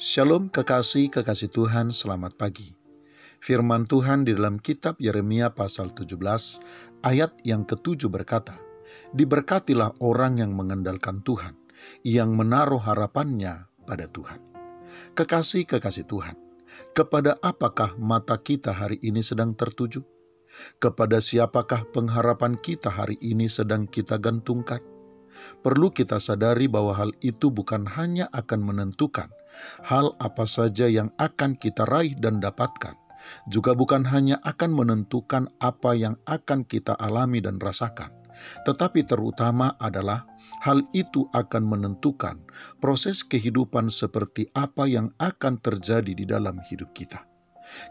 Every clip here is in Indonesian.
Shalom kekasih Tuhan, selamat pagi. Firman Tuhan di dalam kitab Yeremia pasal 17 ayat yang ke-7 berkata, "Diberkatilah orang yang mengandalkan Tuhan, yang menaruh harapannya pada Tuhan." Kekasih Tuhan, kepada apakah mata kita hari ini sedang tertuju? Kepada siapakah pengharapan kita hari ini sedang kita gantungkan? Perlu kita sadari bahwa hal itu bukan hanya akan menentukan hal apa saja yang akan kita raih dan dapatkan, juga bukan hanya akan menentukan apa yang akan kita alami dan rasakan, tetapi terutama adalah hal itu akan menentukan proses kehidupan seperti apa yang akan terjadi di dalam hidup kita.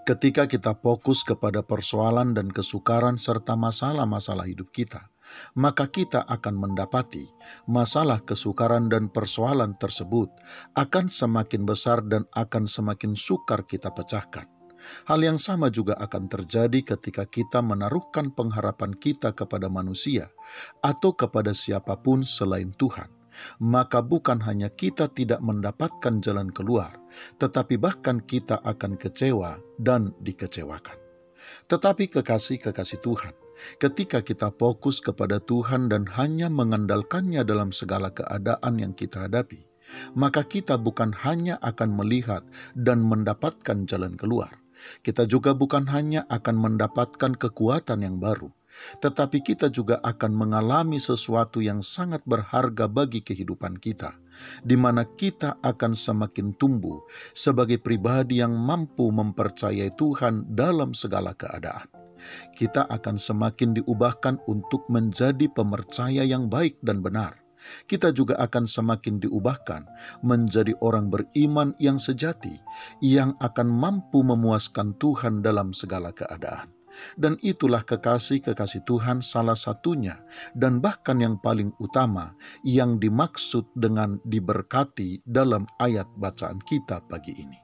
Ketika kita fokus kepada persoalan dan kesukaran serta masalah-masalah hidup kita, maka kita akan mendapati masalah, kesukaran, dan persoalan tersebut akan semakin besar dan akan semakin sukar kita pecahkan. Hal yang sama juga akan terjadi ketika kita menaruhkan pengharapan kita kepada manusia atau kepada siapapun selain Tuhan. Maka bukan hanya kita tidak mendapatkan jalan keluar, tetapi bahkan kita akan kecewa dan dikecewakan. Tetapi kekasih Tuhan, ketika kita fokus kepada Tuhan dan hanya mengandalkannya dalam segala keadaan yang kita hadapi, maka kita bukan hanya akan melihat dan mendapatkan jalan keluar, kita juga bukan hanya akan mendapatkan kekuatan yang baru, tetapi kita juga akan mengalami sesuatu yang sangat berharga bagi kehidupan kita, di mana kita akan semakin tumbuh sebagai pribadi yang mampu mempercayai Tuhan dalam segala keadaan. Kita akan semakin diubahkan untuk menjadi pemercaya yang baik dan benar. Kita juga akan semakin diubahkan menjadi orang beriman yang sejati, yang akan mampu memuaskan Tuhan dalam segala keadaan. Dan itulah kekasih Tuhan salah satunya dan bahkan yang paling utama yang dimaksud dengan diberkati dalam ayat bacaan kita pagi ini.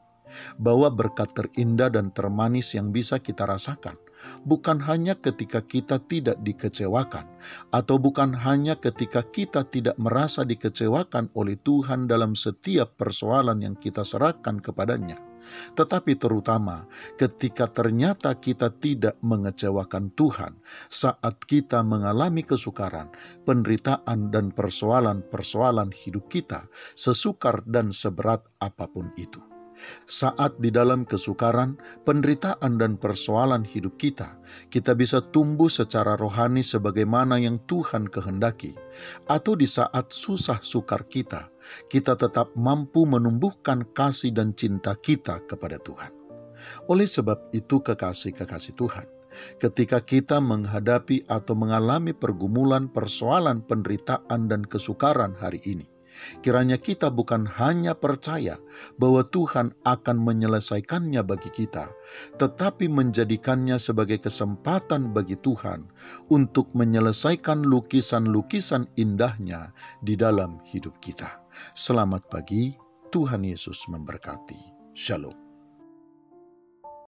Bahwa berkat terindah dan termanis yang bisa kita rasakan bukan hanya ketika kita tidak dikecewakan, atau bukan hanya ketika kita tidak merasa dikecewakan oleh Tuhan dalam setiap persoalan yang kita serahkan kepadanya, tetapi terutama ketika ternyata kita tidak mengecewakan Tuhan saat kita mengalami kesukaran, penderitaan, dan persoalan-persoalan hidup kita, sesukar dan seberat apapun itu. Saat di dalam kesukaran, penderitaan, dan persoalan hidup kita bisa tumbuh secara rohani sebagaimana yang Tuhan kehendaki. Atau di saat susah sukar kita tetap mampu menumbuhkan kasih dan cinta kita kepada Tuhan. Oleh sebab itu kekasih Tuhan, ketika kita menghadapi atau mengalami pergumulan, persoalan, penderitaan, dan kesukaran hari ini, kiranya kita bukan hanya percaya bahwa Tuhan akan menyelesaikannya bagi kita, tetapi menjadikannya sebagai kesempatan bagi Tuhan untuk menyelesaikan lukisan-lukisan indahnya di dalam hidup kita. Selamat pagi, Tuhan Yesus memberkati. Shalom.